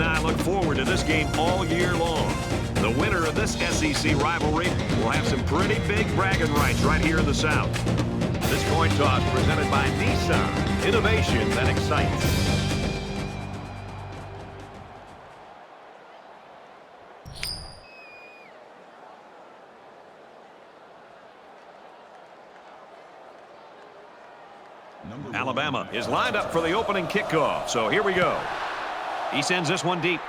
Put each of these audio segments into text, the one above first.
and I look forward to this game all year long. The winner of this SEC rivalry will have some pretty big bragging rights right here in the South. This coin toss presented by Nissan. Innovation that excites. Alabama is lined up for the opening kickoff, so here we go. He sends this one deep.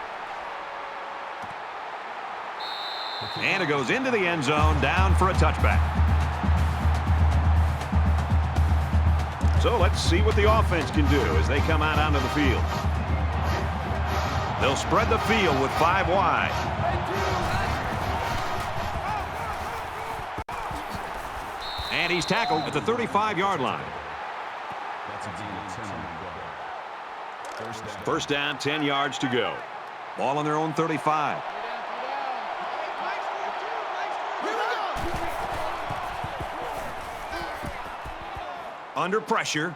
And it goes into the end zone, down for a touchback. So let's see what the offense can do as they come out onto the field. They'll spread the field with 5 wide. And he's tackled at the 35-yard line. First down, 10 yards to go. Ball on their own 35. Under pressure.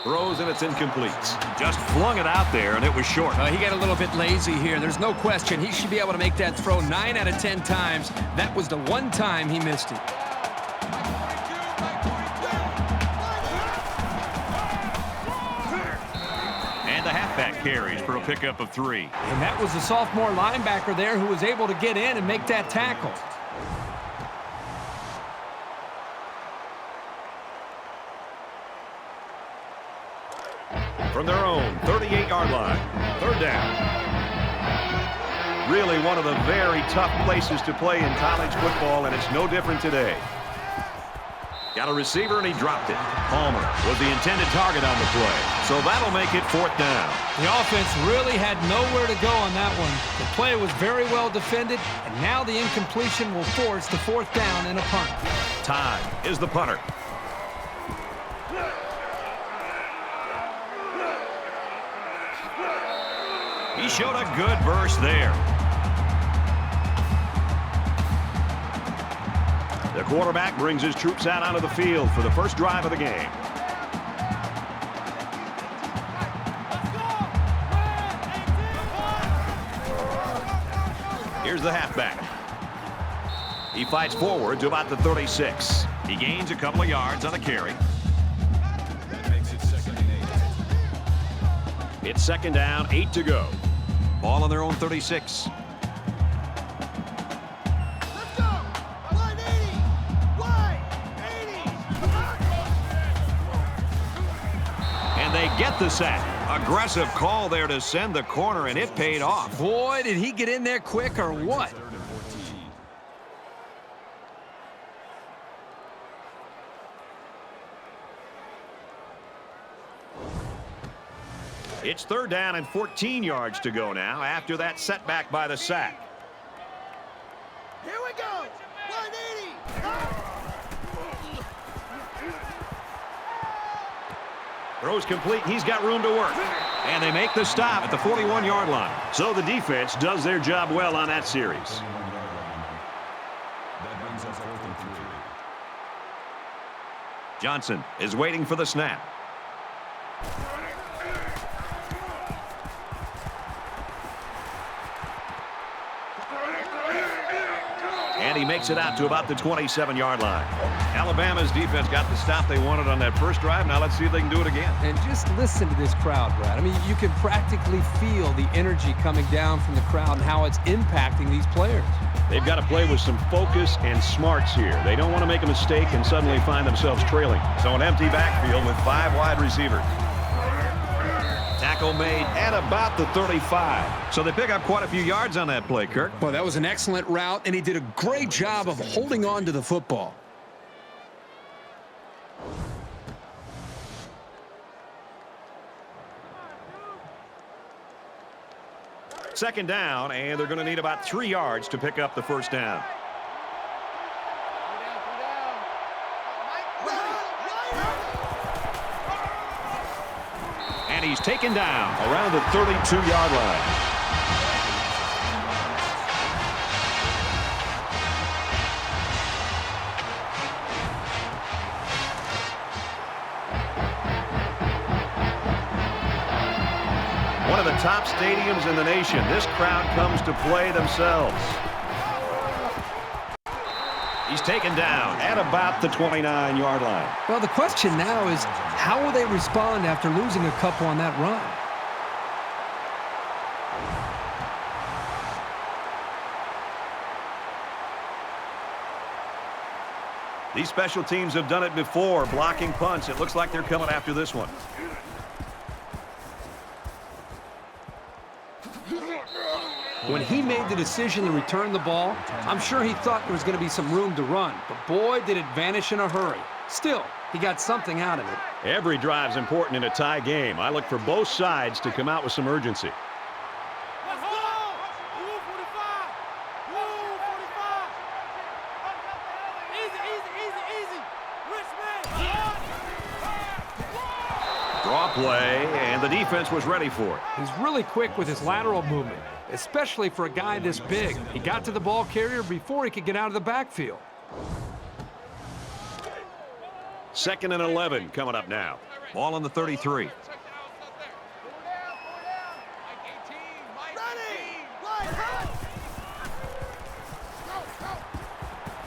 Throws and it's incomplete. Just flung it out there and it was short. He got a little bit lazy here. There's no question. He should be able to make that throw 9 out of 10 times. That was the one time he missed it. Carries for a pickup of 3. And that was the sophomore linebacker there who was able to get in and make that tackle. From their own 38-yard line, third down. Really one of the very tough places to play in college football, and it's no different today. Got a receiver, and he dropped it. Palmer was the intended target on the play, so that'll make it 4th down. The offense really had nowhere to go on that one. The play was very well defended, and now the incompletion will force the 4th down and a punt. Todd is the punter. He showed a good burst there. The quarterback brings his troops out onto the field for the first drive of the game. Here's the halfback. He fights forward to about the 36. He gains a couple of yards on the carry. It's 2nd down, 8 to go. Ball on their own 36. Get the sack. Aggressive call there to send the corner, and it paid off. Boy, did he get in there quick or what? It's 3rd down and 14 yards to go now after that setback by the sack. Here we go. 180. Throws complete. He's got room to work. And they make the stop at the 41-yard line. So the defense does their job well on that series. Johnson is waiting for the snap. And he makes it out to about the 27-yard line. Alabama's defense got the stop they wanted on that first drive. Now let's see if they can do it again. And just listen to this crowd, Brad. I mean, you can practically feel the energy coming down from the crowd and how it's impacting these players. They've got to play with some focus and smarts here. They don't want to make a mistake and suddenly find themselves trailing. So an empty backfield with 5 wide receivers. Tackle made at about the 35. So they pick up quite a few yards on that play, Kirk. Well, that was an excellent route, and he did a great job of holding on to the football. Second down, and they're going to need about 3 yards to pick up the first down. And he's taken down around the 32-yard line. One of the top stadiums in the nation. This crowd comes to play themselves. He's taken down at about the 29-yard line. Well, the question now is, how will they respond after losing a couple on that run? These special teams have done it before, blocking punts. It looks like they're coming after this one. When he made the decision to return the ball, I'm sure he thought there was going to be some room to run. But boy, did it vanish in a hurry. Still, he got something out of it. Every drive's important in a tie game. I look for both sides to come out with some urgency. Let's go! Blue 45! Blue 45! Easy, easy, easy, easy! Rich man! Draw play, and the defense was ready for it. He's really quick with his lateral movement, especially for a guy this big. He got to the ball carrier before he could get out of the backfield. 2nd and 11 coming up now. Ball on the 33. Ready! Right, hot!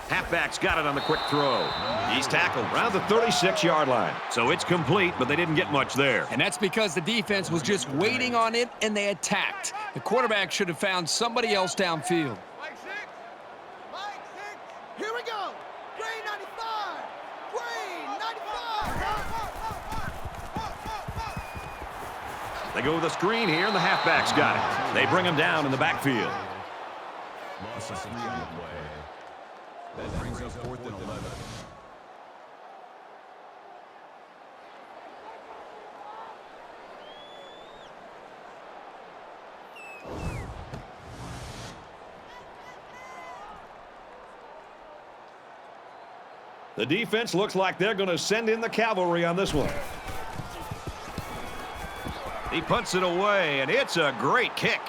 Halfback's got it on the quick throw. He's tackled around the 36-yard line. So it's complete, but they didn't get much there. And that's because the defense was just waiting on it, and they attacked. The quarterback should have found somebody else downfield. Mike 6! Mike 6! Here we go! Green 95! Green 95! They go with a screen here, and the halfback's got it. They bring him down in the backfield. Loss of 3 on the play. That brings us 4th and 11. The defense looks like they're going to send in the cavalry on this one. He punts it away, and it's a great kick.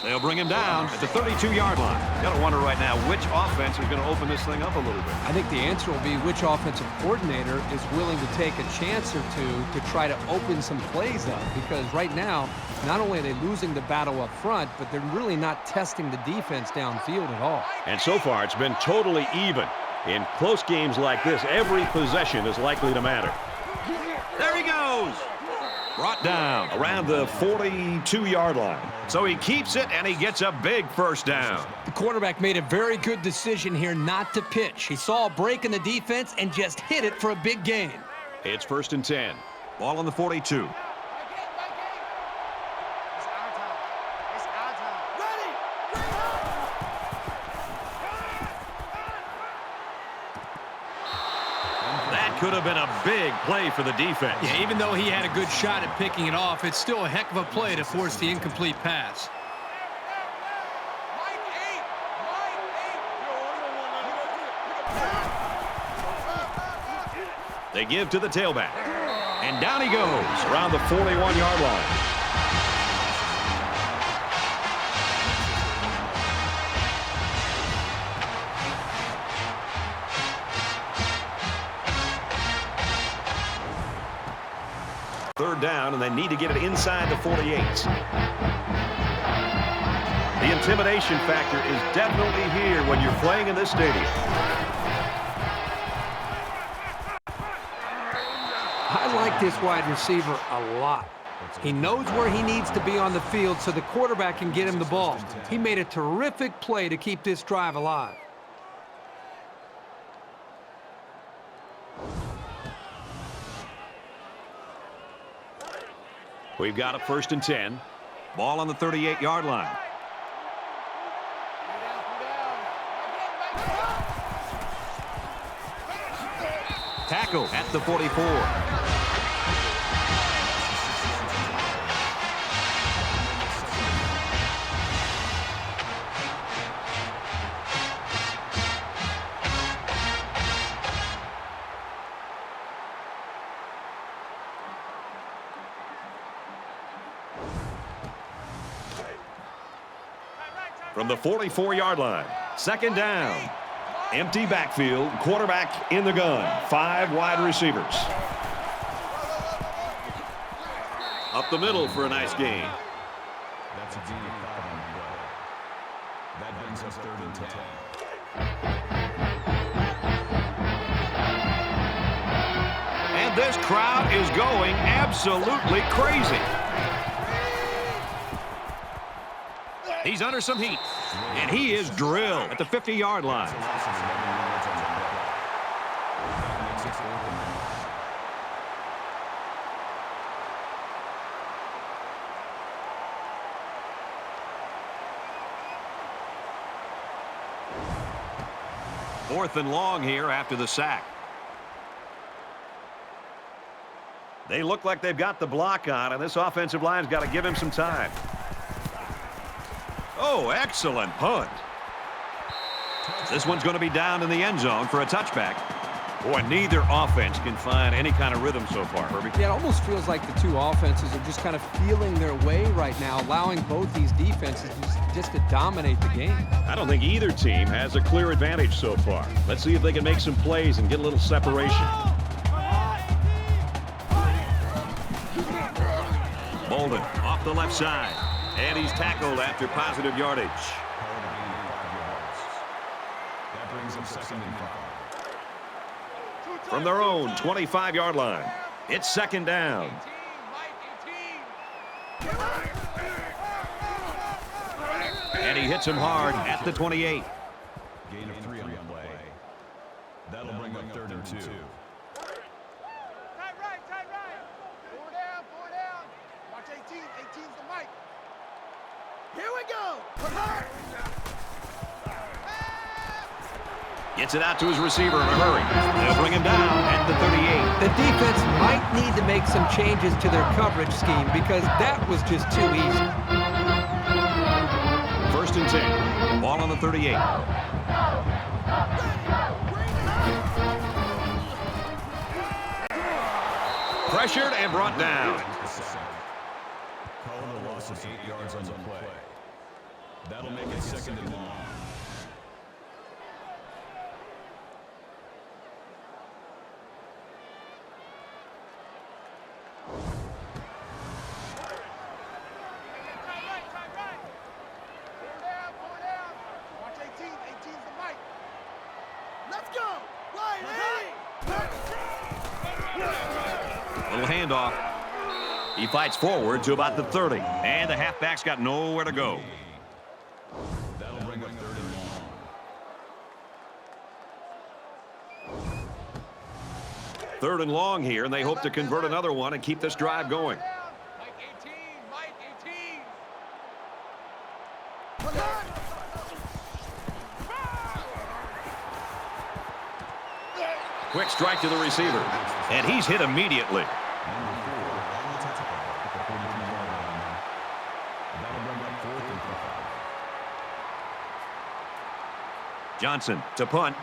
They'll bring him down at the 32-yard line. Got to wonder right now which offense is going to open this thing up a little bit. I think the answer will be which offensive coordinator is willing to take a chance or two to try to open some plays up. Because right now, not only are they losing the battle up front, but they're really not testing the defense downfield at all. And so far, it's been totally even. In close games like this, every possession is likely to matter. There he goes. Brought down around the 42-yard line. So he keeps it, and he gets a big first down. The quarterback made a very good decision here not to pitch. He saw a break in the defense and just hit it for a big gain. It's 1st and 10. Ball on the 42. That could have been a big play for the defense. Yeah, even though he had a good shot at picking it off, it's still a heck of a play to force the incomplete pass. They give to the tailback. And down he goes around the 41-yard line. Third down, and they need to get it inside the 48. The intimidation factor is definitely here when you're playing in this stadium. I like this wide receiver a lot. He knows where he needs to be on the field so the quarterback can get him the ball. He made a terrific play to keep this drive alive. We've got a 1st and 10. Ball on the 38-yard line. Tackle at the 44. From the 44-yard line, 2nd down. Empty backfield, quarterback in the gun. 5 wide receivers. Up the middle for a nice gain. That's a gain of 5 on the play. That brings us 3rd and 10. And this crowd is going absolutely crazy. He's under some heat. And he is drilled at the 50-yard line. Fourth and long here after the sack. They look like they've got the block on, and this offensive line's got to give him some time. Oh, excellent punt. This one's going to be down in the end zone for a touchback. Boy, neither offense can find any kind of rhythm so far, Herbie. Yeah, it almost feels like the two offenses are just kind of feeling their way right now, allowing both these defenses just to dominate the game. I don't think either team has a clear advantage so far. Let's see if they can make some plays and get a little separation. Bolden off the left side. And he's tackled after positive yardage. That brings him 2nd and 5. From their own 25-yard line. It's 2nd down. And he hits him hard at the 28. Gain of 3 on the play. That'll bring up 3rd and 2. Tight right, tight right. 4 down, 4 down. Watch 18. 18's the mic. Here we go. Gets it out to his receiver in a hurry. They'll bring him down at the 38. The defense might need to make some changes to their coverage scheme because that was just too easy. 1st and 10. Ball on the 38. Pressured and brought down. Calling a loss of 8 yards on the play. That'll make it 2nd and long. Little handoff. He fights forward to about the 30. And the halfback's got nowhere to go. That'll bring up 3rd and long. 3rd and long here, and they hope to convert another one and keep this drive going. Mike 18, Mike 18. Quick strike to the receiver. And he's hit immediately. Johnson to punt.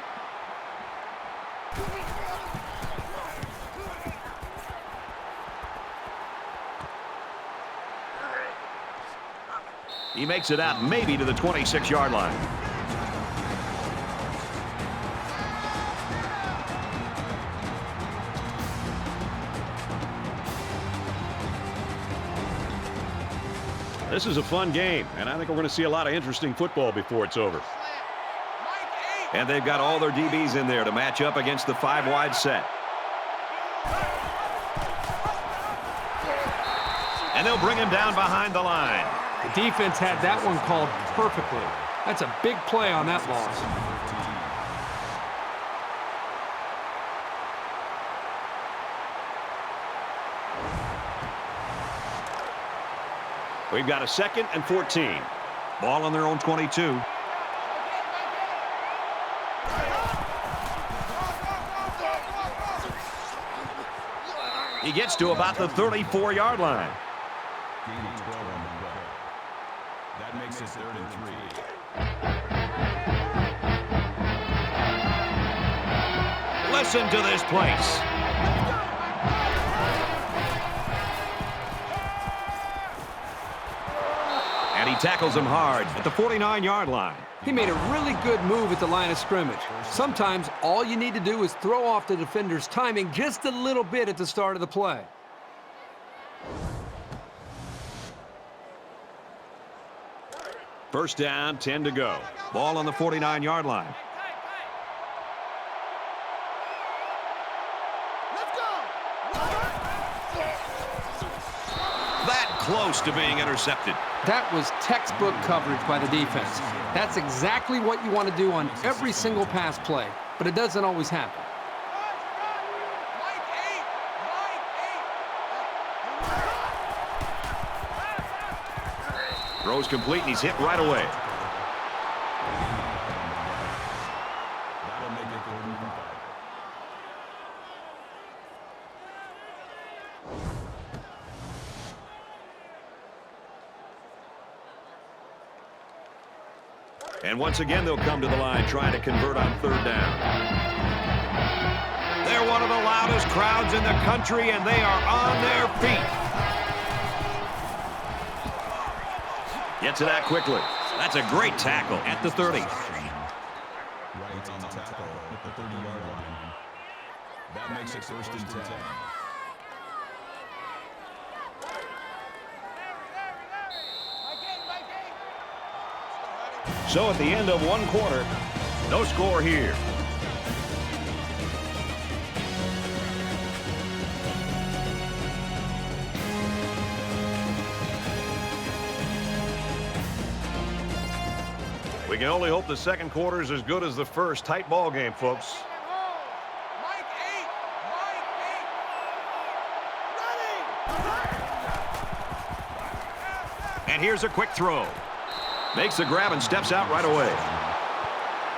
He makes it out maybe to the 26-yard line. This is a fun game, and I think we're going to see a lot of interesting football before it's over. And they've got all their DBs in there to match up against the 5-wide set. And they'll bring him down behind the line. The defense had that one called perfectly. That's a big play on that loss. We've got a 2nd and 14. Ball on their own 22. He gets to about the 34-yard line. Gain of 12 on the play. That makes it 3rd and 3. Listen to this place. And he tackles him hard at the 49-yard line. He made a really good move at the line of scrimmage. Sometimes all you need to do is throw off the defender's timing just a little bit at the start of the play. First down, 10 to go. Ball on the 49-yard line. Let's go. That close to being intercepted. That was textbook coverage by the defense. That's exactly what you want to do on every single pass play, but it doesn't always happen. Throws complete, and he's hit right away. That'll make it 3rd and 5. And once again, they'll come to the line trying to convert on 3rd down. They're one of the loudest crowds in the country, and they are on their feet. Gets it out quickly. That's a great tackle at the 30. Right on the tackle at the 30-yard line. That makes it 1st and 10. So at the end of 1 quarter, no score here. We can only hope the second quarter is as good as the first. Tight ball game, folks. And here's a quick throw. Makes the grab and steps out right away.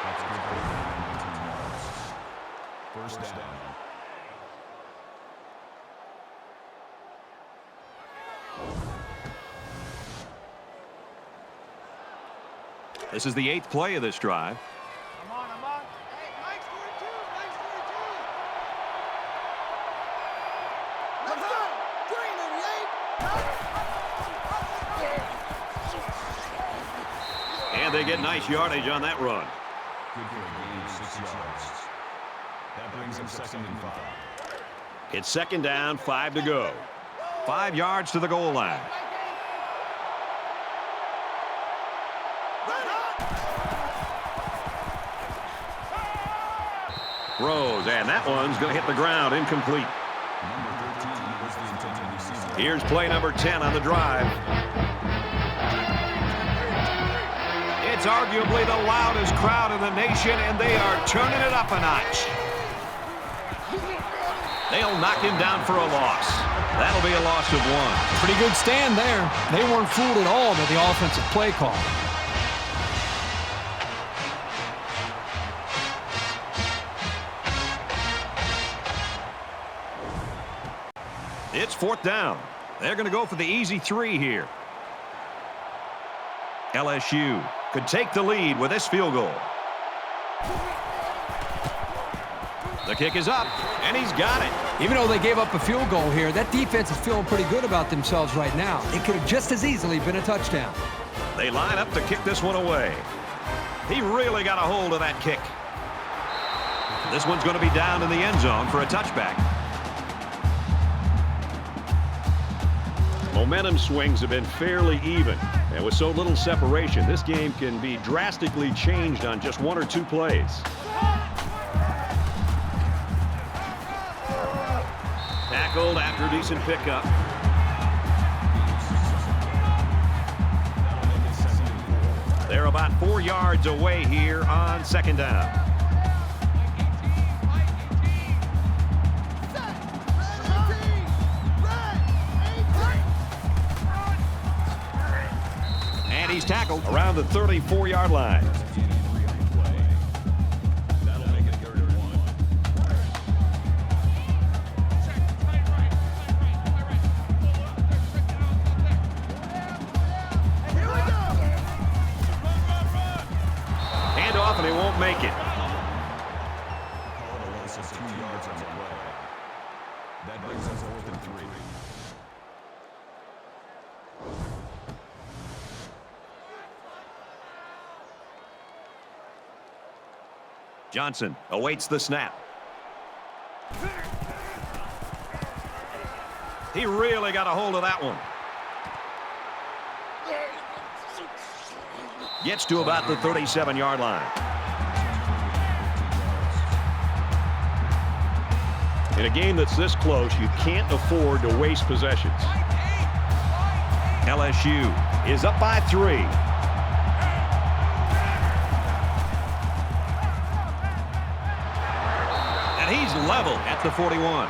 That's good for 19 yards. 1st down. This is the 8th play of this drive. I'm on. Hey, Mike's 42. Let's go. Green in the 8. And they get nice yardage on that run. Good for a gain of 6 yards. That brings them 2nd and 5. It's 2nd down, 5 to go. 5 yards to the goal line. Throws, and that one's going to hit the ground, incomplete. Number 13 was the intended receiver. Here's play number 10 on the drive. It's arguably the loudest crowd in the nation, and they are turning it up a notch. They'll knock him down for a loss. That'll be a loss of 1. Pretty good stand there. They weren't fooled at all by the offensive play call. It's 4th down. They're going to go for the easy 3 here. LSU could take the lead with this field goal. The kick is up, and he's got it. Even though they gave up a field goal here, that defense is feeling pretty good about themselves right now. It could have just as easily been a touchdown. They line up to kick this one away. He really got a hold of that kick. This one's going to be down in the end zone for a touchback. Momentum swings have been fairly even, and with so little separation, this game can be drastically changed on just 1 or 2 plays. Tackled after a decent pickup. They're about 4 yards away here on 2nd down. And he's tackled around the 34-yard line. That'll make it 3rd and 1. Here we go. Hand off, and he won't make it. Call it a loss of 2 yards on the play. That brings us 4th and 3. Johnson awaits the snap. He really got a hold of that one. Gets to about the 37-yard line. In a game that's this close, you can't afford to waste possessions. LSU is up by 3. And he's level at the 41.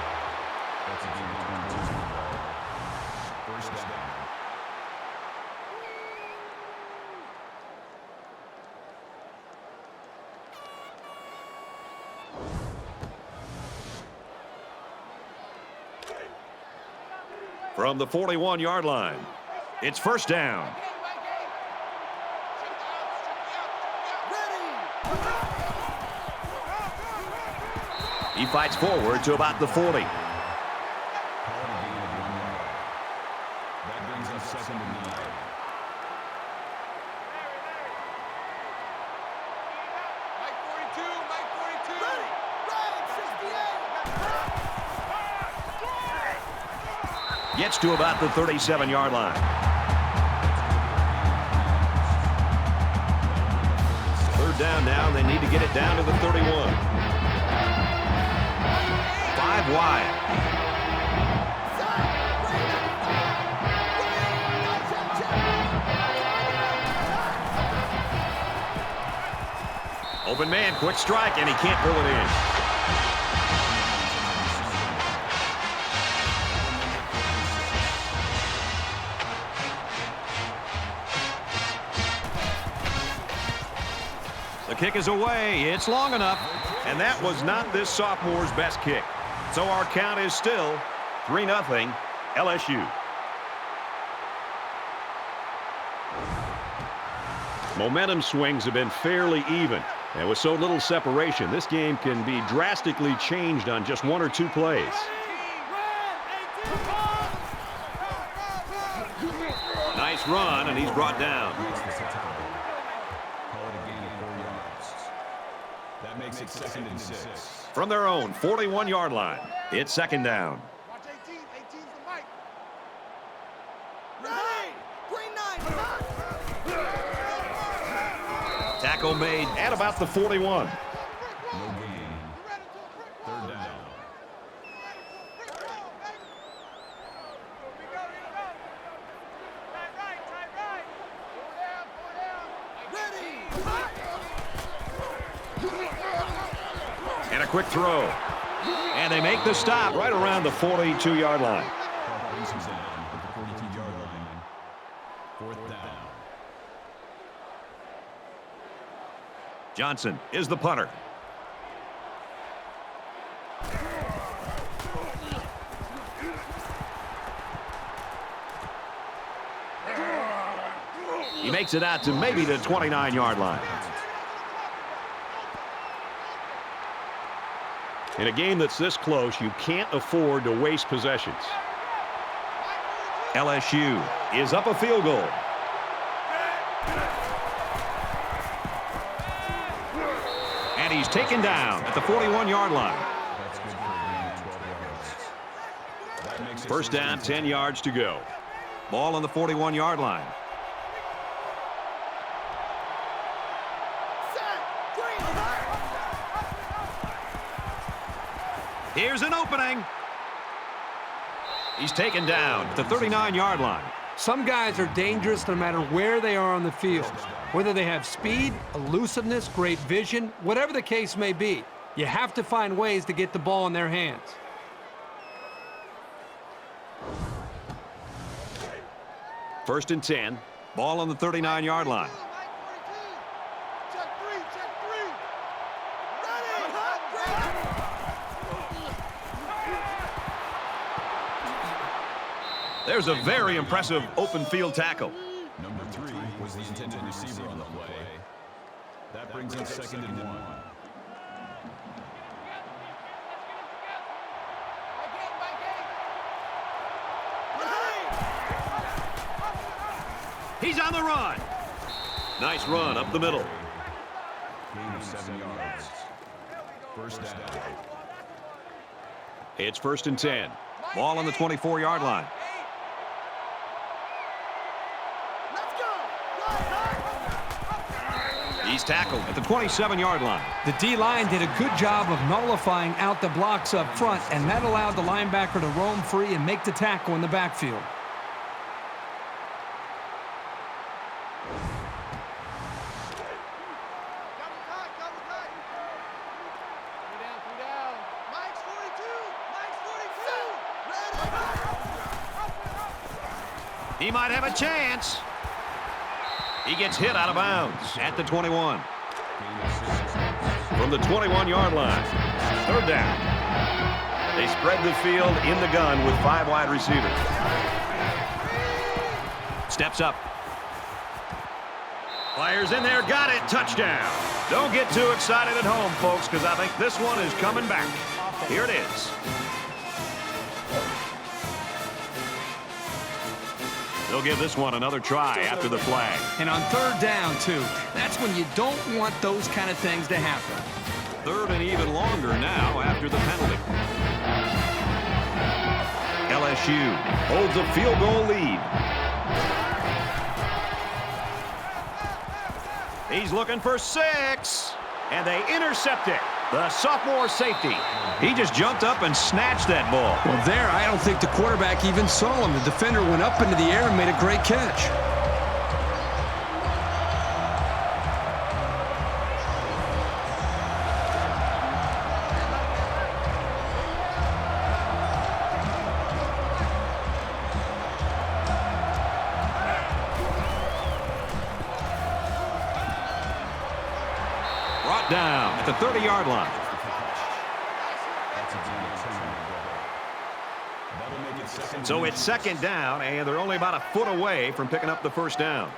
From the 41-yard line, it's first down. He fights forward to about the 40. That brings us second and 9. Mike 42, Mike 42. Ready, 68. Gets to about the 37-yard line. Third down now. They need to get it down to the 31. 5 wide. Open man, quick strike, and he can't pull it in. The kick is away. It's long enough. And that was not this sophomore's best kick. So our count is still 3-0 LSU. Momentum swings have been fairly even. And with so little separation, this game can be drastically changed on just 1 or 2 plays. Nice run, and he's brought down. That makes it second and 6. From their own 41-yard line, it's second down. Watch 18. 18's the mic. Ready! Green 9. Tackle made at about the 41. No gain. Third down. And a quick throw. And they make the stop right around the 42-yard line. Brings him down at the 42-yard line. Fourth down. Johnson is the punter. He makes it out to maybe the 29-yard line. In a game that's this close, you can't afford to waste possessions. LSU is up a field goal. And he's taken down at the 41-yard line. That's good for a gain of 12 yards. That makes it First down, 10 yards to go. Ball on the 41-yard line. Here's an opening. He's taken down at the 39-yard line. Some guys are dangerous no matter where they are on the field. Whether they have speed, elusiveness, great vision, whatever the case may be, you have to find ways to get the ball in their hands. First and 10. Ball on the 39-yard line. Check 3, check 3. There's a very impressive open field tackle. Number 3 was the intended receiver on the play. That brings us second and 1. He's on the run. Nice run up the middle. Gain of 7 yards. First down. It's first and 10. Ball on the 24-yard line. Let's go! He's tackled at the 27-yard line. The D-line did a good job of nullifying out the blocks up front, and that allowed the linebacker to roam free and make the tackle in the backfield. He might have a chance. He gets hit out of bounds at the 21. From the 21-yard line, third down. They spread the field in the gun with 5 wide receivers. Steps up. Fires in there, got it, touchdown. Don't get too excited at home, folks, because I think this one is coming back. Here it is. They'll give this one another try after the flag. And on third down, too. That's when you don't want those kind of things to happen. Third and even longer now after the penalty. LSU holds a field goal lead. He's looking for 6, and they intercept it. The sophomore safety. He just jumped up and snatched that ball. Well, there, I don't think the quarterback even saw him. The defender went up into the air and made a great catch. Brought down at the 30-yard line. So it's second down, and they're only about a foot away from picking up the first down.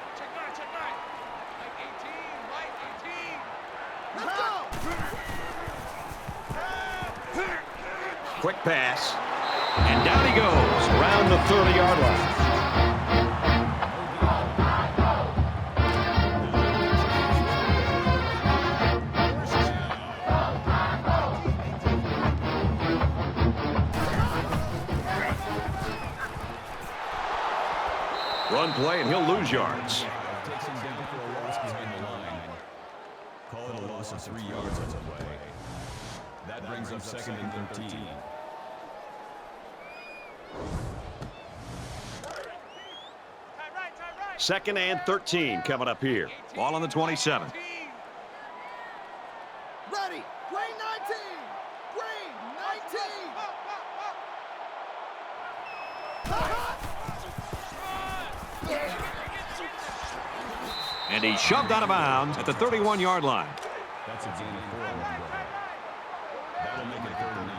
Quick pass, and down he goes around the 30-yard line. Run play, and he'll lose yards. Takes him down for a loss behind the line. Call it a loss of 3 yards on the way. That brings up second and 13. Second and 13 coming up here. Ball on the 27. Ready. Green 19. Green 19. And he's shoved out of bounds at the 31-yard line. That's a gain of 4 on the way. That'll make it 3rd and 9.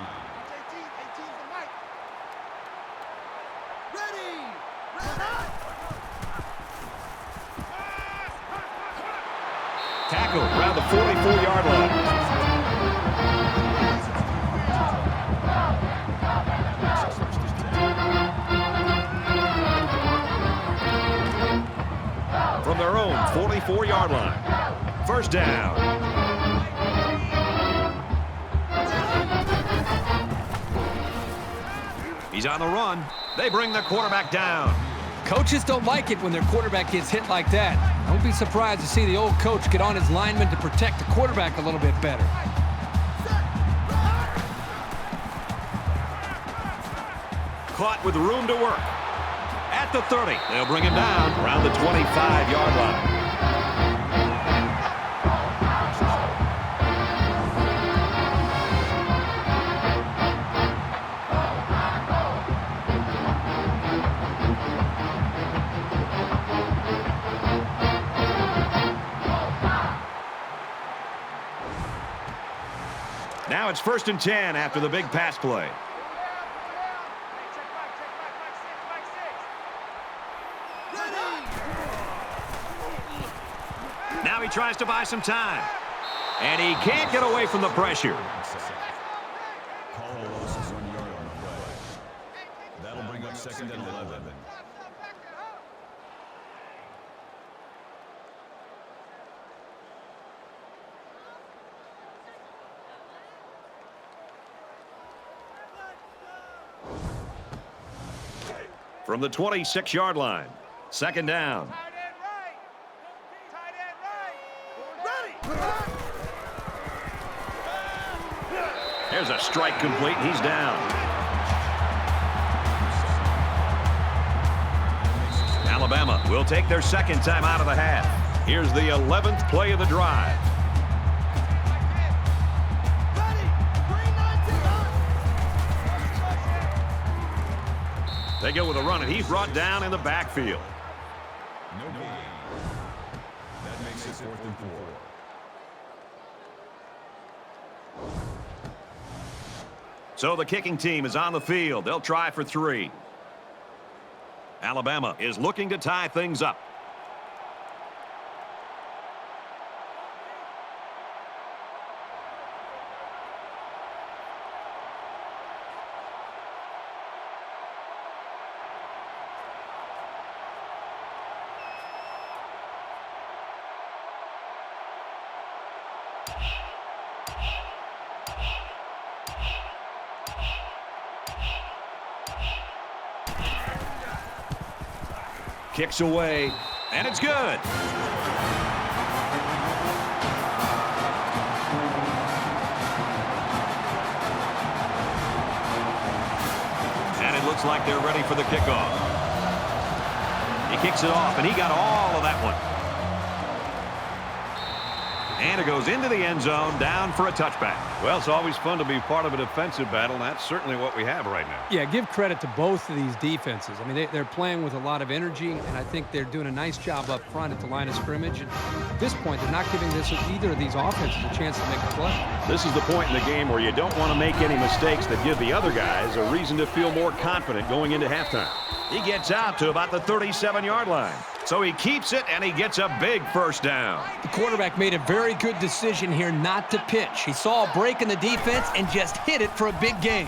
Ready. Tackled around the 44-yard line. From their own 44-yard line. First down. He's on the run. They bring the quarterback down. Coaches don't like it when their quarterback gets hit like that. Don't be surprised to see the old coach get on his lineman to protect the quarterback a little bit better. Caught with room to work. At the 30. They'll bring him down around the 25-yard line. Now it's 1st and 10 after the big pass play. Now he tries to buy some time. And he can't get away from the pressure. Call a loss of 1 yard on the play. That'll bring up 2nd and 11. From the 26-yard line. 2nd down. There's a strike complete. He's down. Alabama will take their second time out of the half. Here's the 11th play of the drive. They go with a run, and he's brought down in the backfield. No gain. That makes it 4th and 4. So the kicking team is on the field. They'll try for 3. Alabama is looking to tie things up. Kicks away, and it's good. And it looks like they're ready for the kickoff. He kicks it off, and he got all of that one. And it goes into the end zone, down for a touchback. Well, it's always fun to be part of a defensive battle, and that's certainly what we have right now. Yeah, give credit to both of these defenses. I mean, they're playing with a lot of energy, and I think they're doing a nice job up front at the line of scrimmage. And at this point, they're not giving either of these offenses a chance to make a play. This is the point in the game where you don't want to make any mistakes that give the other guys a reason to feel more confident going into halftime. He gets out to about the 37-yard line. So he keeps it, and he gets a big first down. The quarterback made a very good decision here not to pitch. He saw a break in the defense and just hit it for a big gain.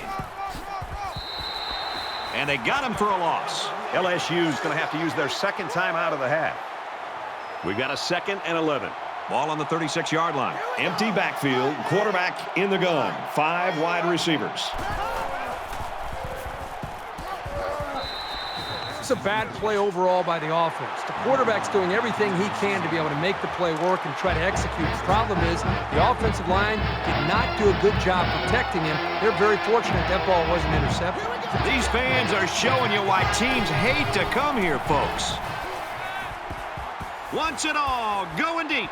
And they got him for a loss. LSU's going to have to use their second time out of the half. We've got a 2nd and 11. Ball on the 36-yard line. Empty backfield. Quarterback in the gun. 5 wide receivers. It's a bad play overall by the offense. The quarterback's doing everything he can to be able to make the play work and try to execute. The problem is the offensive line did not do a good job protecting him. They're very fortunate that ball wasn't intercepted. These fans are showing you why teams hate to come here, folks. Wants it all, going deep.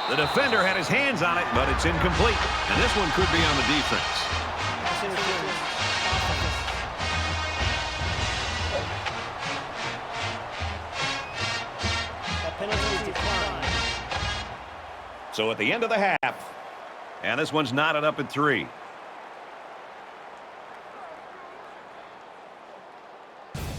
The defender had his hands on it, but it's incomplete. And this one could be on the defense. So at the end of the half, and this one's knotted up at 3.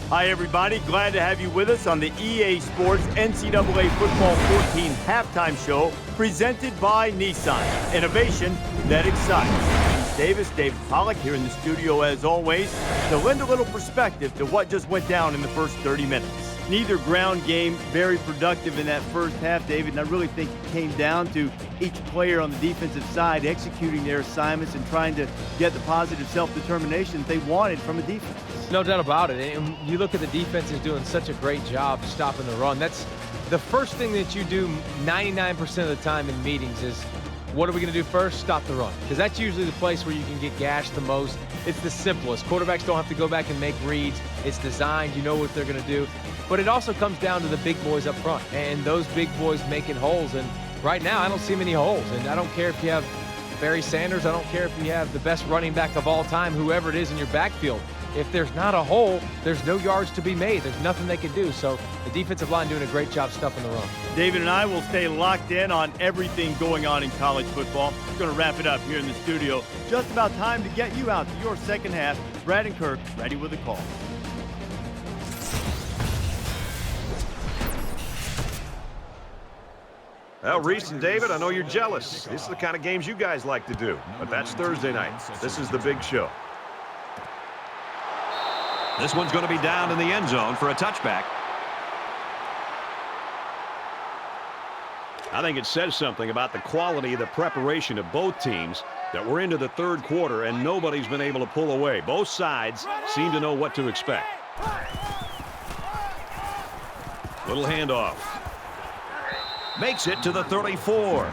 Hi, everybody. Glad to have you with us on the EA Sports NCAA Football 14 halftime show presented by Nissan. Innovation that excites. David Pollack here in the studio as always to lend a little perspective to what just went down in the first 30 minutes. Neither ground game very productive in that first half, David, and I really think it came down to each player on the defensive side executing their assignments and trying to get the positive self-determination that they wanted from a defense. No doubt about it. And you look at the defense is doing such a great job stopping the run. That's the first thing that you do 99% of the time in meetings is, what are we going to do first? Stop the run. Because that's usually the place where you can get gashed the most. It's the simplest. Quarterbacks don't have to go back and make reads. It's designed. You know what they're going to do. But it also comes down to the big boys up front and those big boys making holes. And right now, I don't see many holes. And I don't care if you have Barry Sanders. I don't care if you have the best running back of all time, whoever it is in your backfield. If there's not a hole, there's no yards to be made. There's nothing they can do. So the defensive line doing a great job stuffing the run. David and I will stay locked in on everything going on in college football. We're going to wrap it up here in the studio. Just about time to get you out to your second half. Brad and Kirk ready with a call. Well, Reese and David, I know you're jealous. This is the kind of games you guys like to do. But that's Thursday night. This is the big show. This one's going to be down in the end zone for a touchback. I think it says something about the quality of the preparation of both teams that we're into the third quarter and nobody's been able to pull away. Both sides seem to know what to expect. Little handoff. Makes it to the 34.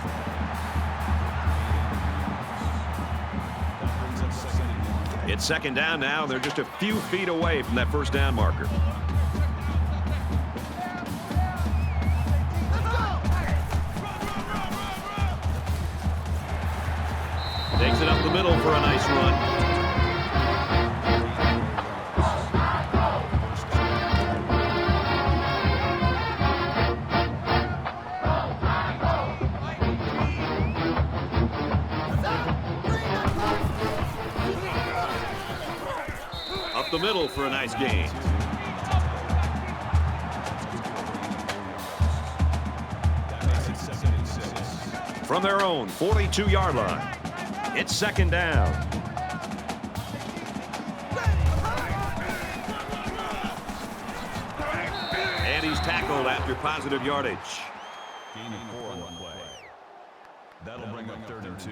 It's second down now. They're just a few feet away from that first down marker. Takes it up the middle for a nice run. Up the middle for a nice gain. From their own 42-yard line. It's second down. And he's tackled after positive yardage. Gain of 4 on the play. That'll bring up 3rd and 2.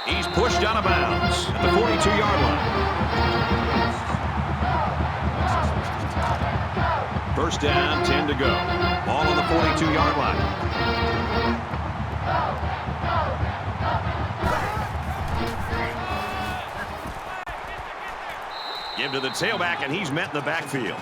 He's pushed out of bounds at the 42-yard line. First down, 10 to go. Ball on the 42-yard line. Give to the tailback, and he's met in the backfield.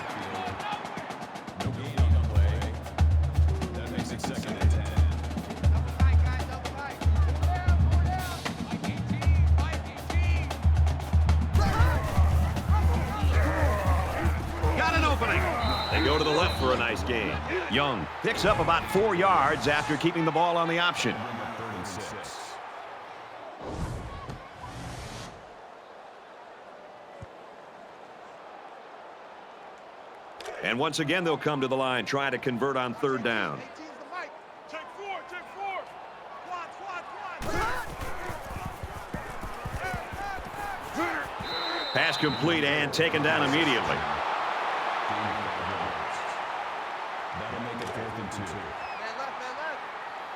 Go to the left for a nice gain. Young picks up about 4 yards after keeping the ball on the option. And once again, they'll come to the line, trying to convert on 3rd down. Pass complete and taken down immediately. That'll make it 4th and 2. Man left.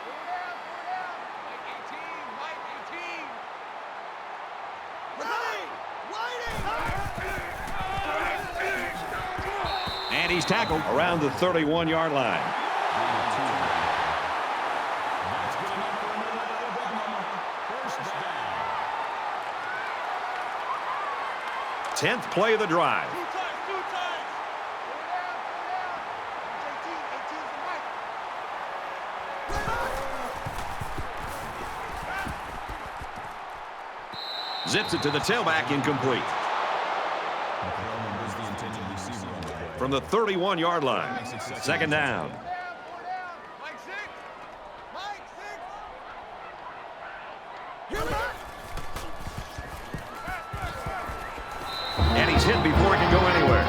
Four down. Mike 18. And he's tackled around the 31-yard line. That's good enough for another Alabama. First down. 10th play of the drive. Two times. Four down. Mike 18's the Mike. Zips it to the tailback, incomplete. From the 31-yard line. Second down. Mike 6. And he's hit before he can go anywhere.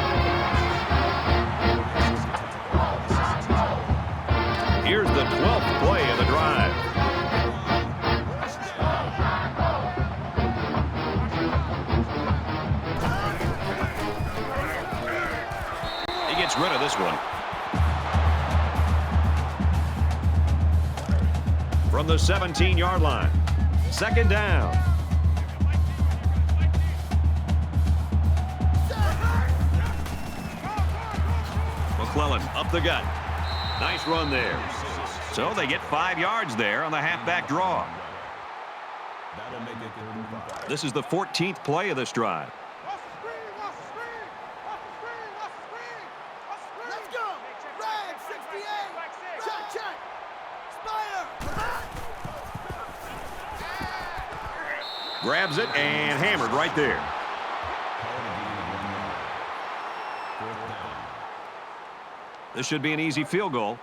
Here's the 12th play of the drive. He gets rid of this one. From the 17-yard line. Second down. McClellan up the gut. Nice run there. So they get 5 yards there on the halfback draw. That'll make it 3rd and 5. This is the 14th play of this drive. Let's go. Rag 68. Check. Spider. Grabs it and hammered right there. This should be an easy field goal.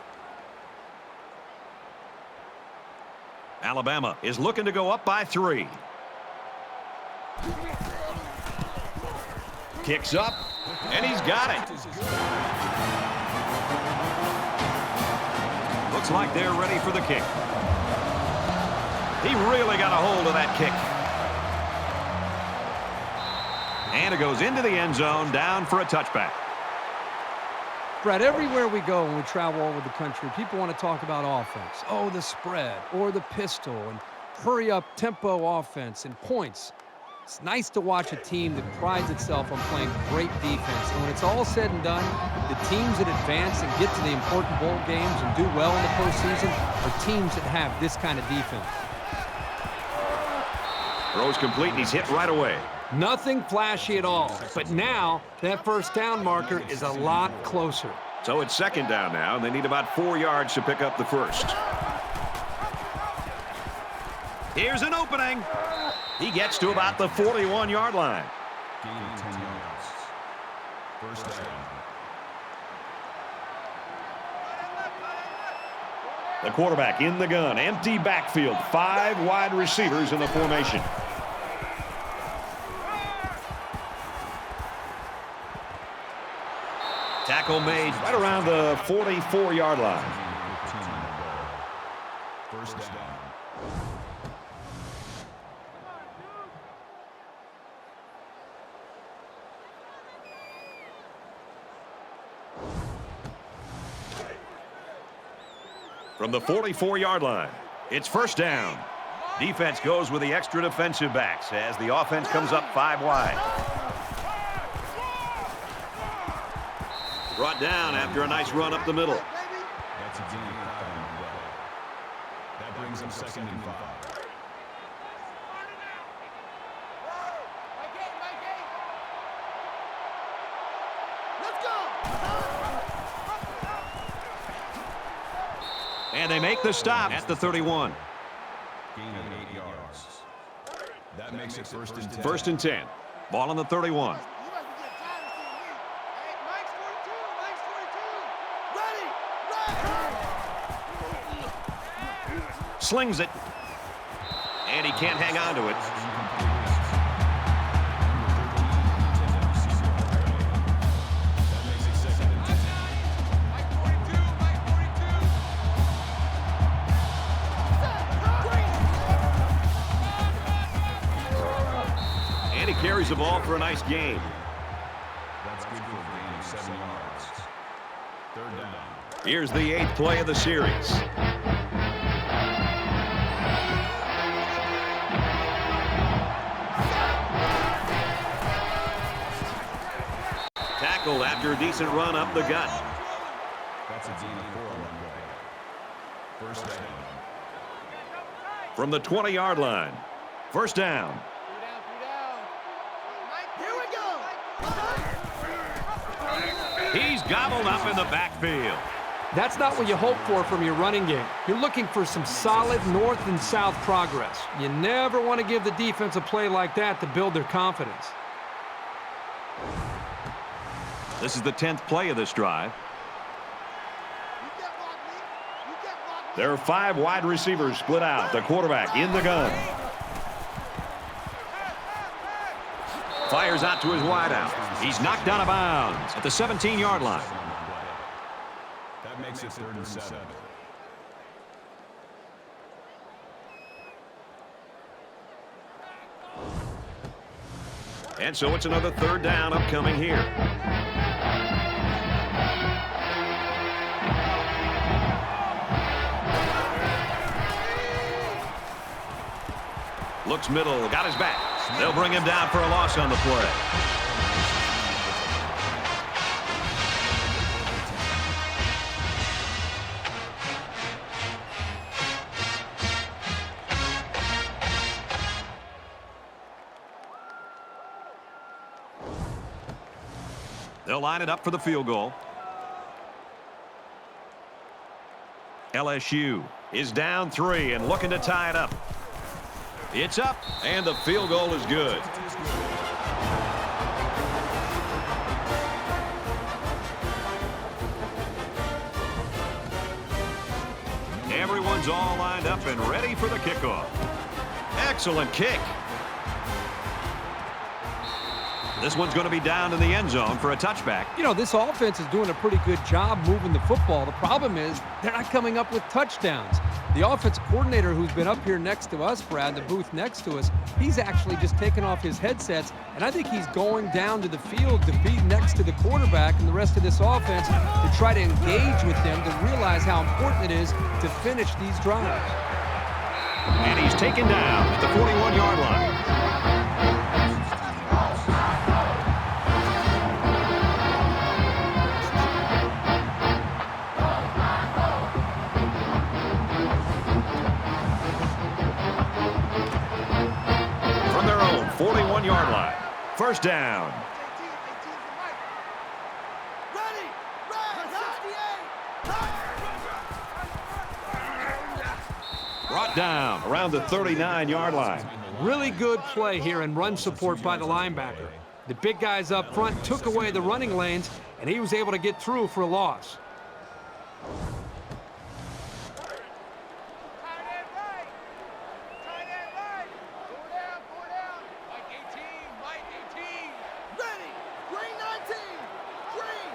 Alabama is looking to go up by 3. Kicks up, and he's got it. Looks like they're ready for the kick. He really got a hold of that kick. And it goes into the end zone, down for a touchback. Brad, everywhere we go when we travel all over the country, people want to talk about offense. Oh, the spread or the pistol and hurry-up tempo offense and points. It's nice to watch a team that prides itself on playing great defense. And when it's all said and done, the teams that advance and get to the important bowl games and do well in the postseason are teams that have this kind of defense. Throws complete, and he's hit right away. Nothing flashy at all. But now, that first down marker is a lot closer. So it's second down now, and they need about 4 yards to pick up the first. Here's an opening. He gets to about the 41-yard line. Gain of 10 yards. First down. The quarterback in the gun. Empty backfield. 5 wide receivers in the formation. Tackle made right around the 44-yard line. First down. From the 44-yard line, it's first down. Defense goes with the extra defensive backs as the offense comes up 5 wide. Brought down after a nice run up the middle. That's a gain of 5 on the play. That brings him second and 5. Let's go! And they make the stop at the 31. Gain of 8 yards. That makes it first and 10. First and 10. Ball on the 31. You must be getting tired of seeing me. Hey, Mike's 42. Mike's 42. Ready! Slings it. And he can't hang on to it. That makes it second and 10. Mike 42. Mike 42. And he carries the ball for a nice gain. That's good for a gain of 7 yards. Third down. Here's the 8th play of the series. Tackled after a decent run up the gut. That's a gain of 4 on the play. First down. From the 20-yard line. First down. Here we go! He's gobbled up in the backfield. That's not what you hope for from your running game. You're looking for some solid north and south progress. You never want to give the defense a play like that to build their confidence. This is the 10th play of this drive. There are 5 wide receivers split out. The quarterback in the gun. Fires out to his wideout. He's knocked out of bounds at the 17-yard line. That makes it third and 7. And so it's another third down upcoming here. Looks middle, got his back. They'll bring him down for a loss on the play. They'll line it up for the field goal. LSU is down 3 and looking to tie it up. It's up, and the field goal is good. Everyone's all lined up and ready for the kickoff. Excellent kick. This one's going to be down in the end zone for a touchback. You know, this offense is doing a pretty good job moving the football. The problem is they're not coming up with touchdowns. The offensive coordinator who's been up here next to us, Brad, the booth next to us, he's actually just taken off his headsets, and I think he's going down to the field to be next to the quarterback and the rest of this offense to try to engage with them, to realize how important it is to finish these drives. And he's taken down at the 41-yard line. From their own 41-yard line. First down. Ready! Red! 68! Brought down around the 39-yard line. Really good play here and run support by the linebacker. The big guys up front took away the running lanes, and he was able to get through for a loss. Ready! Green 19! Green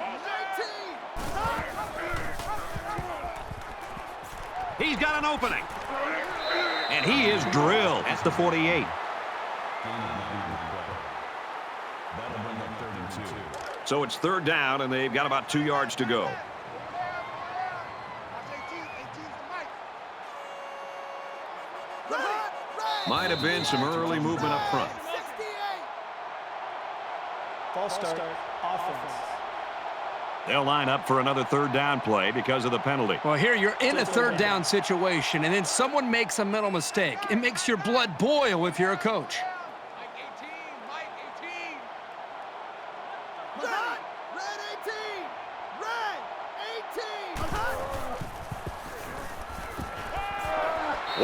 19! He's got an opening. And he is drilled at the 48. That'll bring up 32. So it's third down, and they've got about 2 yards to go. Might have been some early movement up front. 68! False start, offense. They'll line up for another third down play because of the penalty. Well, here you're in a third down situation, and then someone makes a mental mistake. It makes your blood boil if you're a coach. Red! Red 18! Red 18!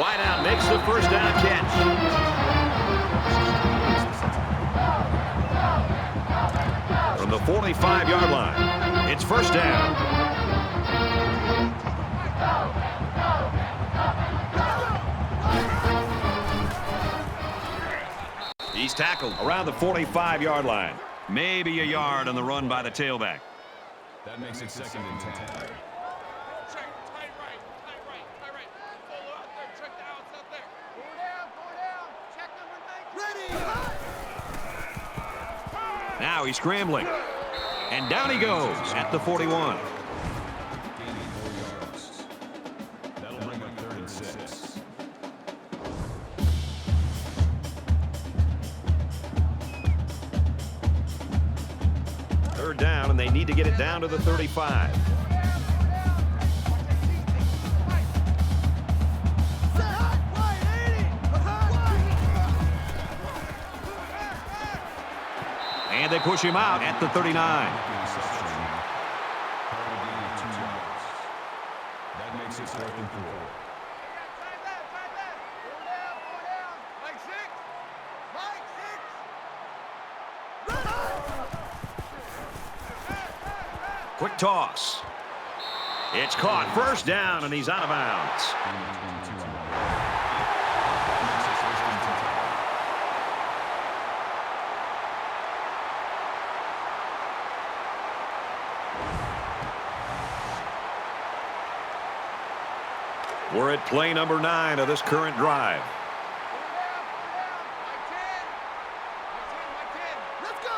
Wideout makes the first down catch. From the 45-yard line, it's first down. He's tackled around the 45-yard line. Maybe a yard on the run by the tailback. That makes it second and 10. Now he's scrambling. And down he goes at the 41. Gaining 4 yards. That'll bring up 3rd and 6. Third down, and they need to get it down to the 35. And they push him out at the 39. That makes it 4th and 4. Quick toss. It's caught. First down, and he's out of bounds. We're at play number 9 of this current drive. Let's go!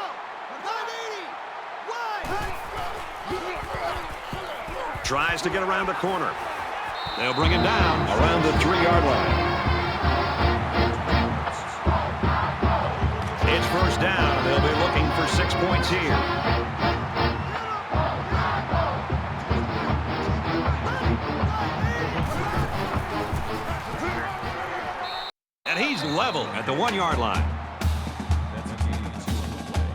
980! Tries to get around the corner. They'll bring him down around the 3-yard line. It's first down. They'll be looking for 6 points here. And he's level at the 1-yard line. That's a gain of 2 on the play.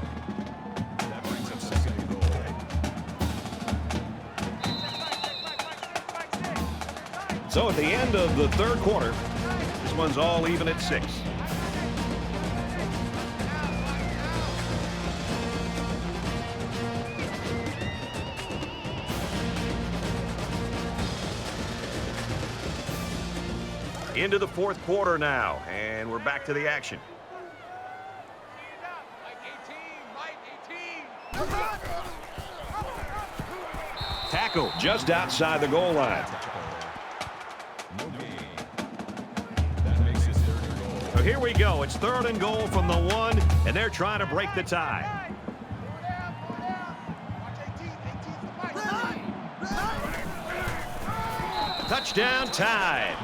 That brings up 2nd and goal. So at the end of the third quarter, this one's all even at 6. Into the fourth quarter now, and we're back to the action. Tackle just outside the goal line. No gain. here we go. It's 3rd and goal from the 1, and they're trying to break the tie. Touchdown, Tide.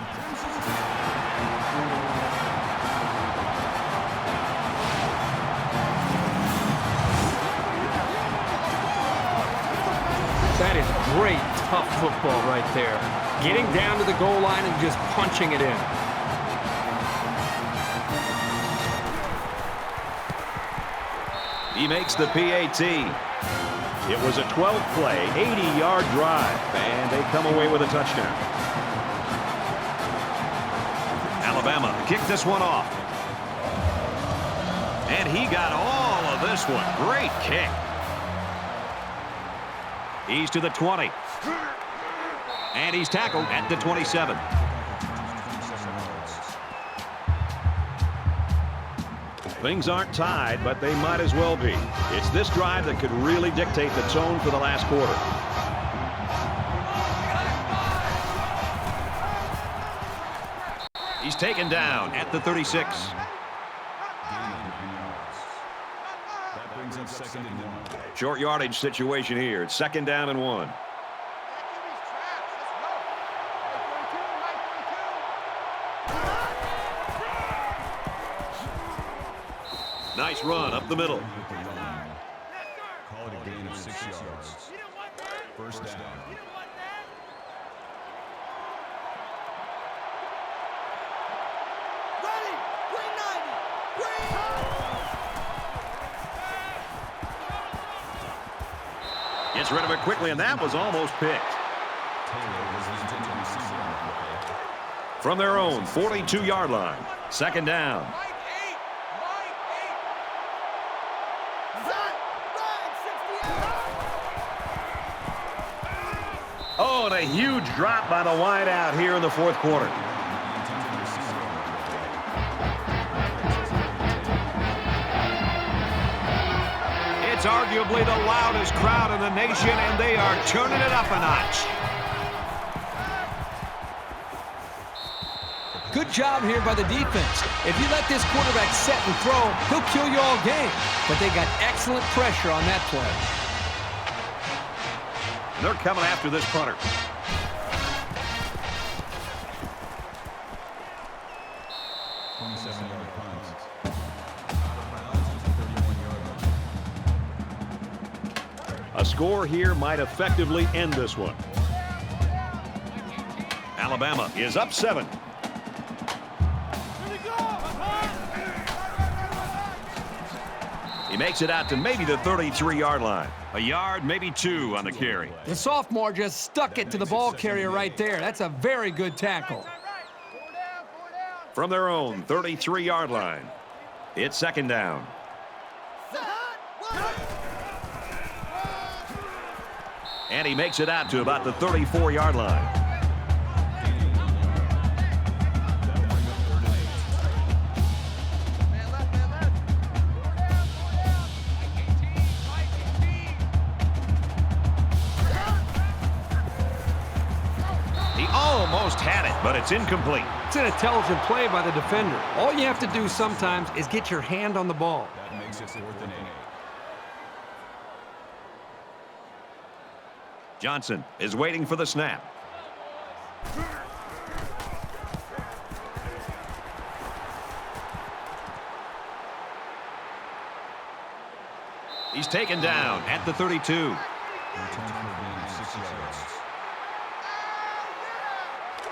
That is great, tough football right there. Getting down to the goal line and just punching it in. He makes the PAT. It was a 12-play, 80-yard drive, and they come away with a touchdown. Alabama kicked this one off. And he got all of this one. Great kick. He's to the 20. And he's tackled at the 27. Things aren't tied, but they might as well be. It's this drive that could really dictate the tone for the last quarter. He's taken down at the 36. That brings up 2nd and 1. Short yardage situation here. It's 2nd down and 1. Nice run up the middle. Call it a gain of 6 yards. 1st down. Ready. Green 90. Green. Gets rid of it quickly, and that was almost picked. From their own 42-yard line. 2nd down. Oh, and a huge drop by the wideout here in the 4th quarter. It's arguably the loudest crowd in the nation, and they are turning it up a notch. Good job here by the defense. If you let this quarterback set and throw, he'll kill you all game. But they got excellent pressure on that play. They're coming after this punter. A score here might effectively end this one. Alabama is up 7. He makes it out to maybe the 33-yard line. A yard, maybe 2 on the carry. The sophomore just stuck it to the ball carrier right there. That's a very good tackle. From their own 33-yard line, it's 2nd down. And he makes it out to about the 34-yard line. Almost had it, but it's incomplete. It's an intelligent play by the defender. All you have to do sometimes is get your hand on the ball. That makes it 4th and 8. Johnson is waiting for the snap. He's taken down at the 32.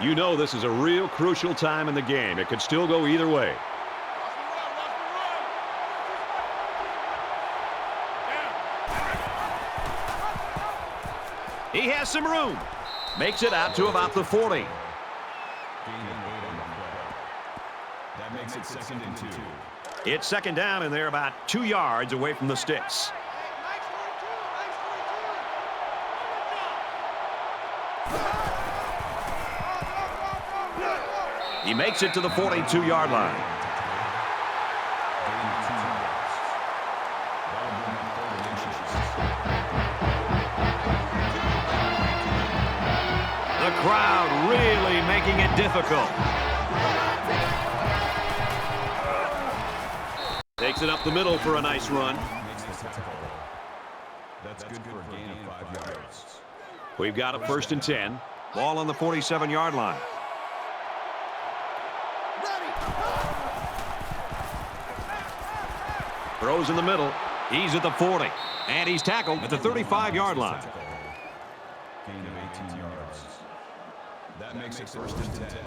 You know this is a real crucial time in the game. It could still go either way. He has some room. Makes it out to about the 40. That makes it 2nd and 2. It's 2nd down, and they're about 2 yards away from the sticks. He makes it to the 42-yard line. The crowd really making it difficult. Takes it up the middle for a nice run. That's good for a gain of 5 yards. We've got a 1st and 10. Ball on the 47-yard line. Throws in the middle. He's at the 40. And he's tackled at the 35-yard line. Gain of 18 yards. That makes it 1st and 10.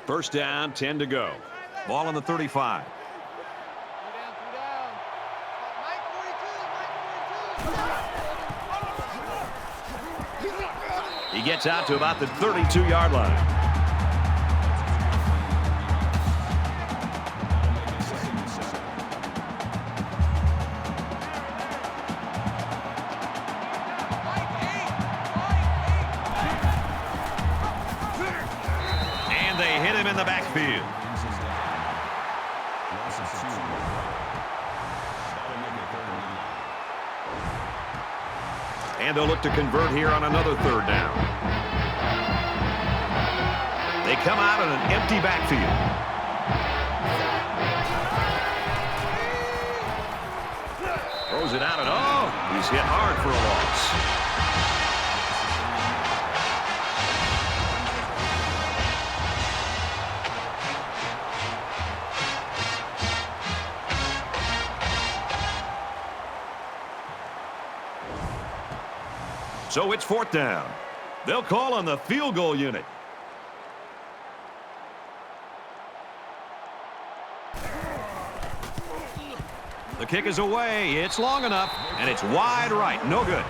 First down, 10 to go. Ball on the 35. He gets out to about the 32-yard line. And they hit him in the backfield. And they'll look to convert here on another 3rd down. They come out in an empty backfield. Throws it out and oh, he's hit hard for a loss. So it's 4th down. They'll call on the field goal unit. The kick is away. It's long enough, and it's wide right. No good.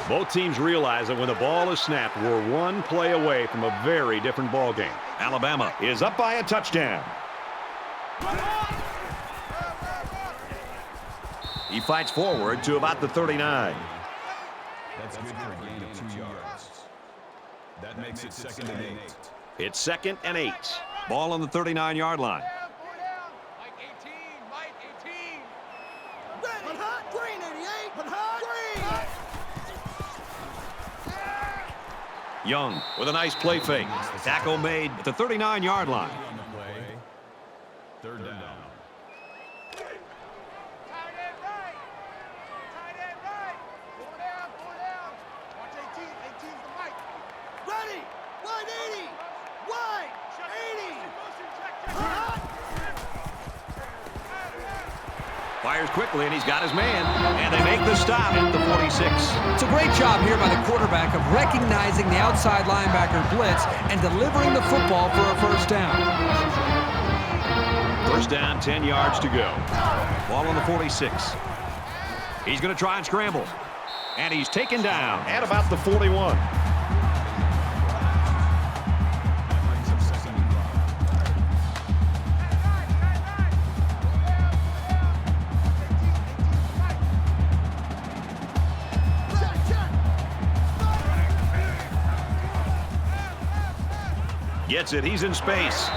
Both teams realize that when the ball is snapped, we're one play away from a very different ball game. Alabama is up by a touchdown. He fights forward to about the 39. That's good for a gain of 2 yards. That makes it 2nd and 8. It's 2nd and 8. Ball on the 39-yard line. Mike 18, Mike 18. Ready, hot, green 88, but hot, green. Young with a nice play fake. Tackle made at the 39-yard line. On the play. 3rd down. Tight end right. Tight end right. 4 down, 4 down. Watch 18, 18's the Mike. Ready, wide 80, wide 80. Hot. Fires quickly, and he's got his man. And they make the stop at the 46. It's a great job here by the quarterback of recognizing the outside linebacker blitz and delivering the football for a 1st down. 1st down, 10 yards to go. Ball on the 46. He's going to try and scramble. And he's taken down at about the 41. Gets it. He's in space.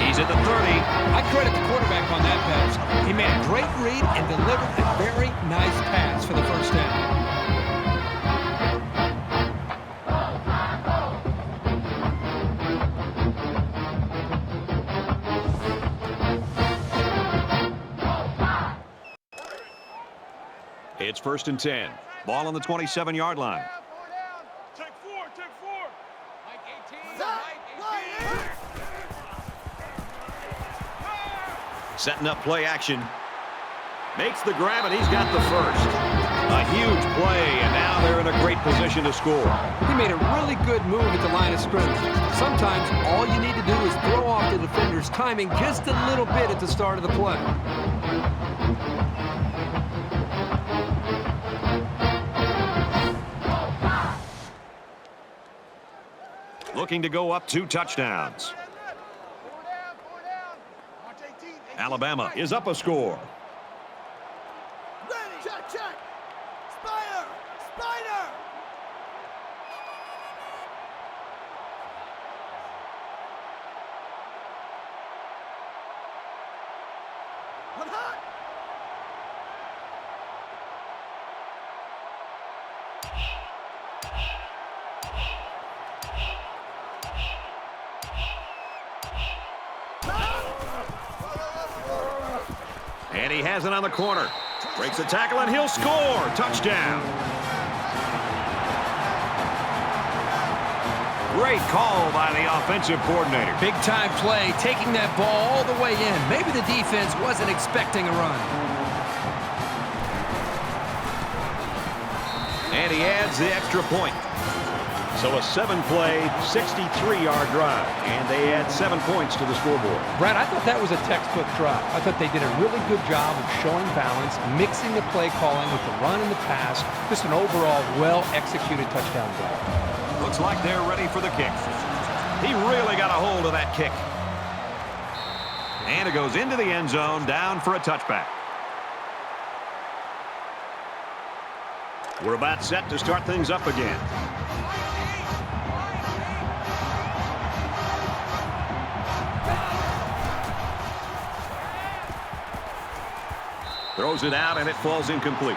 He's at the 30. I credit the quarterback on that pass. He made a great read and delivered a very nice pass for the 1st down. It's 1st and 10. Ball on the 27-yard line. Take 4, take 4. Mike 18, Hot, Mike wide 18. 80. Setting up play action. Makes the grab, and he's got the 1st. A huge play, and now they're in a great position to score. He made a really good move at the line of scrimmage. Sometimes all you need to do is throw off the defender's timing just a little bit at the start of the play. Looking to go up 2 touchdowns. 4 down. Watch 18, 18's the Alabama Mike. is up a score. Ready, check, check. Spider, spider. And he has it on the corner. Breaks the tackle, and he'll score. Touchdown. Great call by the offensive coordinator. Big-time play, taking that ball all the way in. Maybe the defense wasn't expecting a run. And he adds the extra point. So a 7-play, 63-yard drive. And they add 7 points to the scoreboard. Brad, I thought that was a textbook drive. I thought they did a really good job of showing balance, mixing the play calling with the run and the pass. Just an overall well-executed touchdown drive. Looks like they're ready for the kick. He really got a hold of that kick. And it goes into the end zone, down for a touchback. We're about set to start things up again. Throws it out, and it falls incomplete.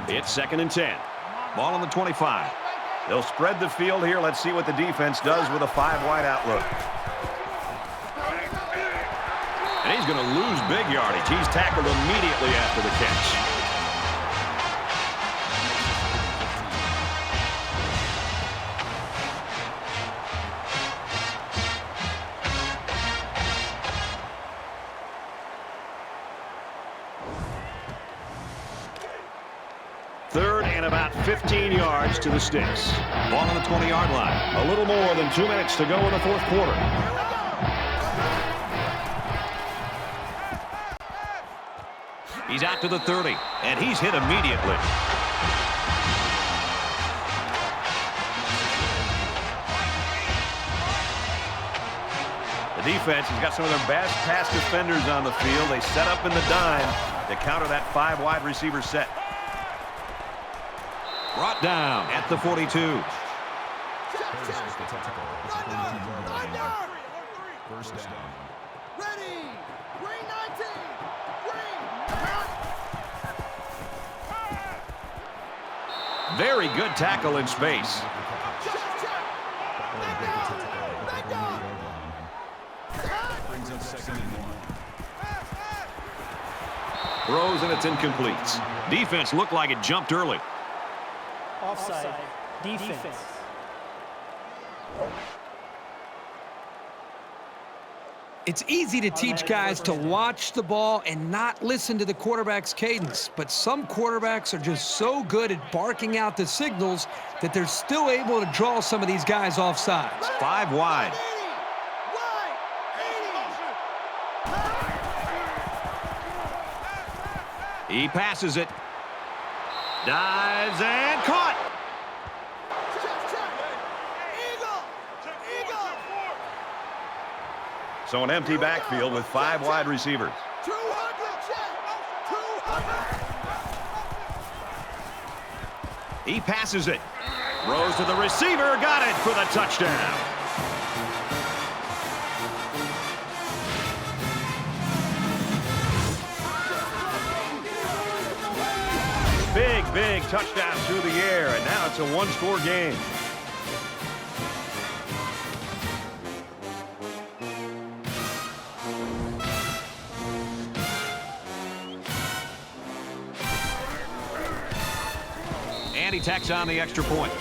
It's 2nd and 10. Ball on the 25. They'll spread the field here. Let's see what the defense does with a 5-wide outlook. And he's going to lose big yardage. He's tackled immediately after the catch. Third and about 15 yards to the sticks. Ball on the 20-yard line. A little more than 2 minutes to go in the 4th quarter. He's out to the 30, and he's hit immediately. The defense has got some of their best pass defenders on the field. They set up in the dime to counter that 5-wide receiver set. Brought down at the 42. First down. Ready. Green 19. Green. Very good tackle in space. Brings up 2nd and 1. Throws, and it's incomplete. Defense looked like it jumped early. Offside. Defense. It's easy to teach guys to watch the ball and not listen to the quarterback's cadence, but some quarterbacks are just so good at barking out the signals that they're still able to draw some of these guys off sides. 5 wide. He passes it. Dives and caught. So an empty backfield with 5 wide receivers. 200. He passes it. Throws to the receiver. Got it for the touchdown. Big touchdown through the air, and now it's a 1-score game. And he tacks on the extra point.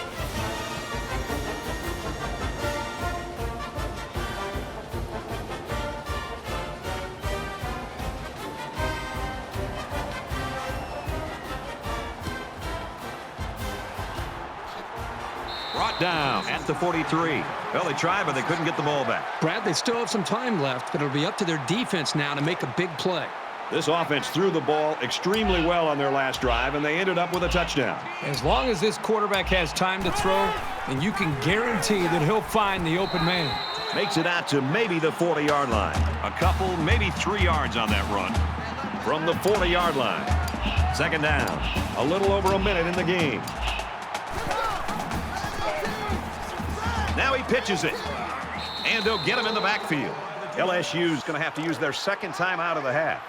Brought down at the 43. Well, they tried, but they couldn't get the ball back. Brad, they still have some time left, but it'll be up to their defense now to make a big play. This offense threw the ball extremely well on their last drive, and they ended up with a touchdown. As long as this quarterback has time to throw, then you can guarantee that he'll find the open man. Makes it out to maybe the 40-yard line. A couple, maybe 3 yards on that run. From the 40-yard line. 2nd down. A little over a minute in the game. Now he pitches it. And they'll get him in the backfield. LSU's going to have to use their 2nd time out of the half.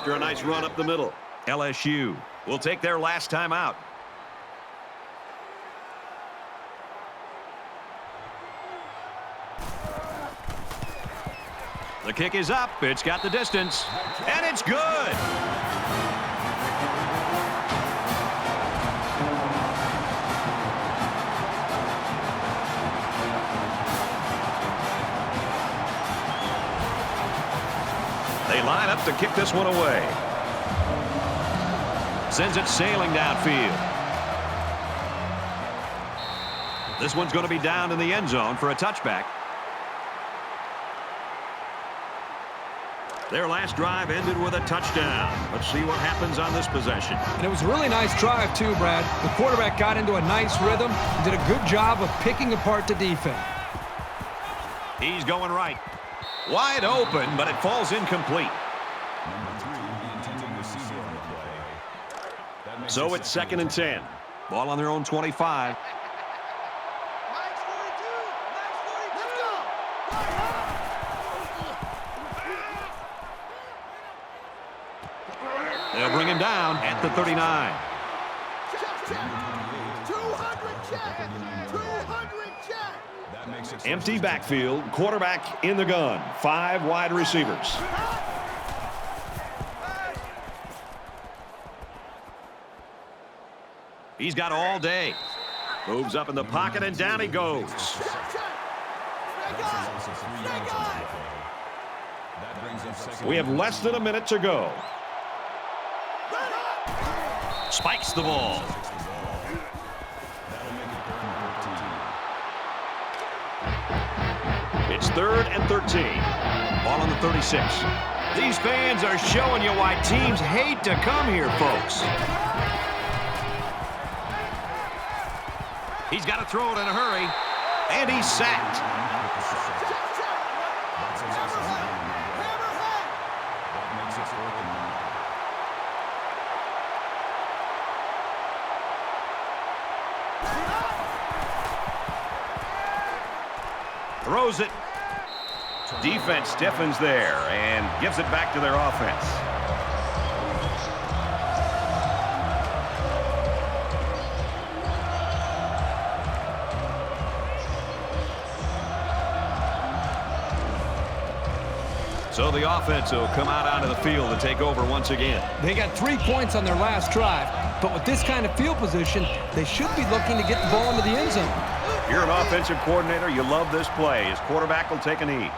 after a nice run up the middle. LSU will take their last time out. The kick is up. It's got the distance. And it's good. They line up to kick this one away. Sends it sailing downfield. This one's going to be down in the end zone for a touchback. Their last drive ended with a touchdown. Let's see what happens on this possession. And it was a really nice drive, too, Brad. The quarterback got into a nice rhythm and did a good job of picking apart the defense. He's going right. Wide open, but it falls incomplete. So it's 2nd and 10. Ball on their own 25. They'll bring him down at the 39. 200 check. 200 check. Empty backfield, quarterback in the gun. 5 wide receivers. He's got all day. Moves up in the pocket and down he goes. We have less than a minute to go. Spikes the ball. It's 3rd and 13. Ball on the 36. These fans are showing you why teams hate to come here, folks. He's got to throw it in a hurry, and he's sacked. Throws it. Defense stiffens there and gives it back to their offense. So the offense will come out onto the field and take over once again. They got 3 points on their last drive, but with this kind of field position, they should be looking to get the ball into the end zone. You're an offensive coordinator. You love this play. His quarterback will take a knee.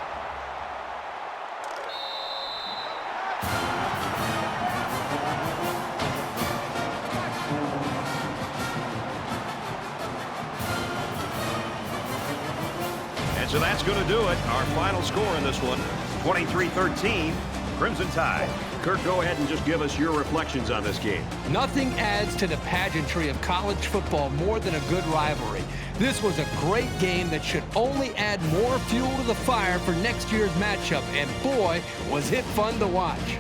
And so that's going to do it. Our final score in this one, 23-13, Crimson Tide. Kurt, go ahead and just give us your reflections on this game. Nothing adds to the pageantry of college football more than a good rivalry. This was a great game that should only add more fuel to the fire for next year's matchup, and boy, was it fun to watch.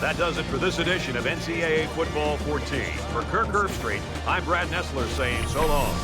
That does it for this edition of NCAA Football 14. For Kirk Herbstreit, I'm Brad Nessler saying so long.